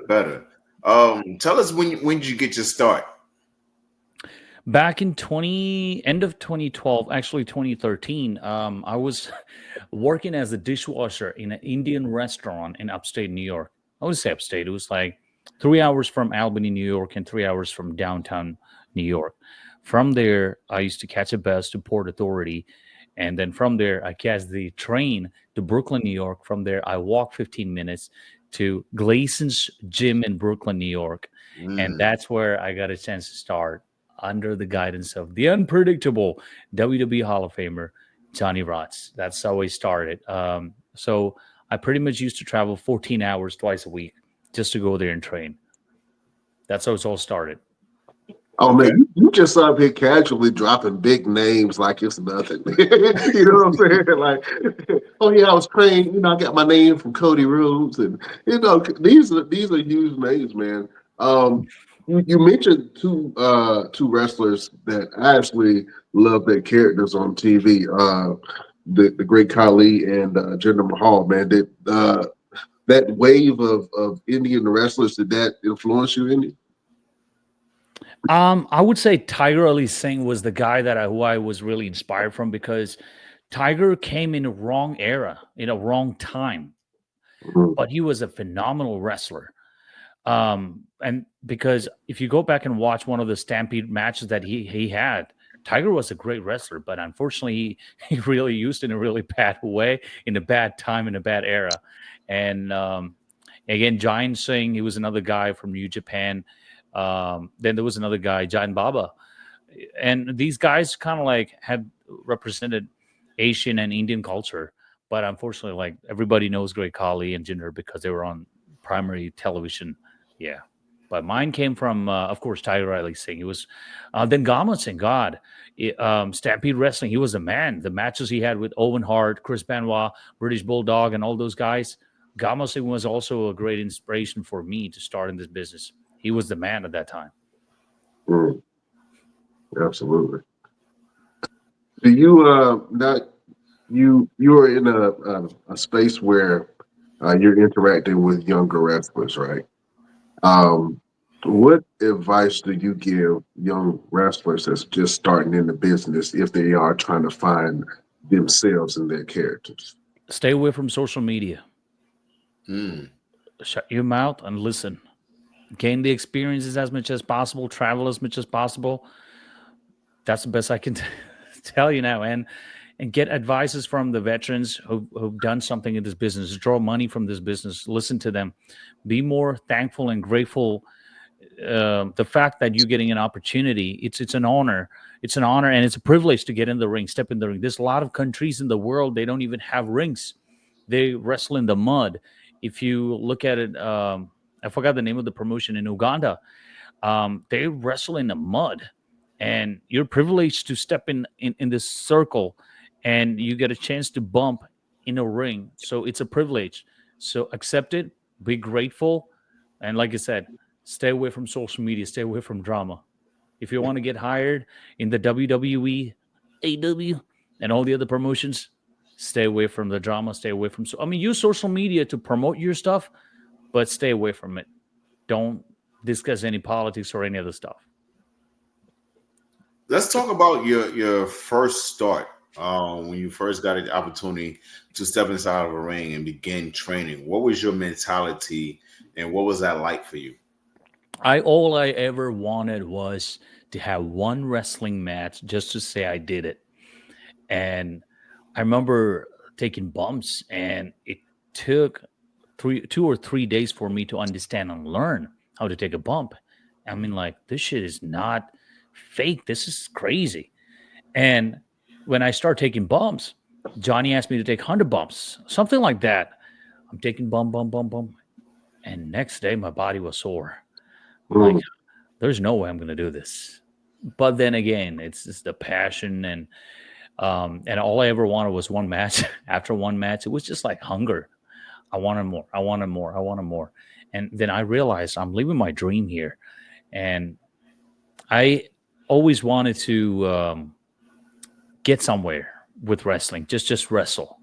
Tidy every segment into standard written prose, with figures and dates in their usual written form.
better. Tell us when did you get your start? Back in end of 2012, actually 2013, I was working as a dishwasher in an Indian restaurant in upstate New York. I would say upstate. It was like 3 hours from Albany, New York, and 3 hours from downtown New York. From there, I used to catch a bus to Port Authority, and then from there, I catch the train to Brooklyn, New York. From there, I walk 15 minutes to Glasson's Gym in Brooklyn, New York, and Mm. that's where I got a chance to start under the guidance of the unpredictable WWE Hall of Famer Johnny Rots. That's how I started. So I pretty much used to travel 14 hours twice a week just to go there and train. That's how it's all started. Oh Okay. man, you just up here casually dropping big names like it's nothing. You know what I'm saying? Like, oh yeah, I was trained. I got my name from Cody Rhodes, and these are huge names, man. You mentioned two wrestlers that I actually love their characters on TV. The great Khali and Jinder Mahal, man. Did that wave of Indian wrestlers, did that influence you any? I would say Tiger Ali Singh was the guy who I was really inspired from because Tiger came in a wrong era, in a wrong time, Mhm. but he was a phenomenal wrestler. And because if you go back and watch one of the Stampede matches that he had, Tiger was a great wrestler, but unfortunately he really used in a really bad way, in a bad time, in a bad era. And again, Giant Singh, he was another guy from New Japan. Then there was another guy, Giant Baba, and these guys kind of like had represented Asian and Indian culture. But unfortunately, like everybody knows Great Khali and Jinder because they were on primary television. Yeah. But mine came from, of course, Tiger Ali Singh. He was, then Gama Singh, God, Stampede Wrestling. He was a man. The matches he had with Owen Hart, Chris Benoit, British Bulldog, and all those guys. Gama Singh was also a great inspiration for me to start in this business. He was the man at that time. Mm, absolutely. Do you not you are in a space where you're interacting with younger wrestlers, right? Um, what advice do you give young wrestlers that's just starting in the business if they are trying to find themselves in their characters? Stay away from social media. Mm. Shut your mouth and listen. Gain the experiences as much as possible. Travel as much as possible. That's the best I can tell you now. And get advices from the veterans who've done something in this business. Draw money from this business. Listen to them. Be more thankful and grateful. The fact that you're getting an opportunity, it's an honor. It's an honor and it's a privilege to get in the ring, step in the ring. There's a lot of countries in the world they don't even have rings. They wrestle in the mud. If you look at it, I forgot the name of the promotion in Uganda. They wrestle in the mud, and you're privileged to step in this circle, and you get a chance to bump in a ring. So it's a privilege. So accept it, be grateful, and like I said, stay away from social media, stay away from drama. If you want to get hired in the WWE, AW, and all the other promotions, stay away from the drama, stay away from. So I mean, use social media to promote your stuff, but stay away from it. Don't discuss any politics or any other stuff. Let's talk about your first start. When you first got the opportunity to step inside of a ring and begin training. What was your mentality, and what was that like for you? All I ever wanted was to have one wrestling match just to say I did it. And I remember taking bumps, and it took 2 or 3 days for me to understand and learn how to take a bump. I mean, like, this shit is not fake. This is crazy. And when I start taking bumps, Johnny asked me to take 100 bumps, something like that. I'm taking bump, bump, bump, bump. And next day, my body was sore. I'm like, Mm, there's no way I'm going to do this. But then again, it's just the passion and all I ever wanted was one match. After one match, it was just like hunger. I wanted more. I wanted more. I wanted more. And then I realized I'm living my dream here. And I always wanted to get somewhere with wrestling. Just wrestle.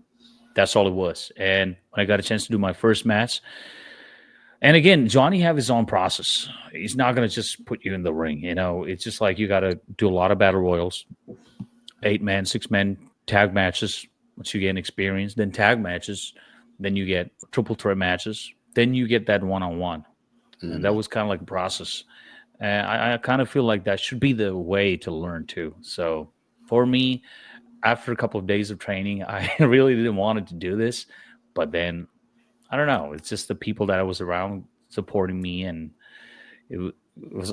That's all it was. And when I got a chance to do my first match, And again, Johnny have his own process. He's not going to just put you in the ring. It's just like you got to do a lot of battle royals, 8 man, 6 man tag matches. Once you gain experience, then tag matches, then you get triple threat matches, then you get that one-on-one. And that was kind of like a process. And I kind of feel like that should be the way to learn too. So for me, after a couple of days of training, I really didn't want to do this, but then I don't know. It's just the people that I was around supporting me, and it was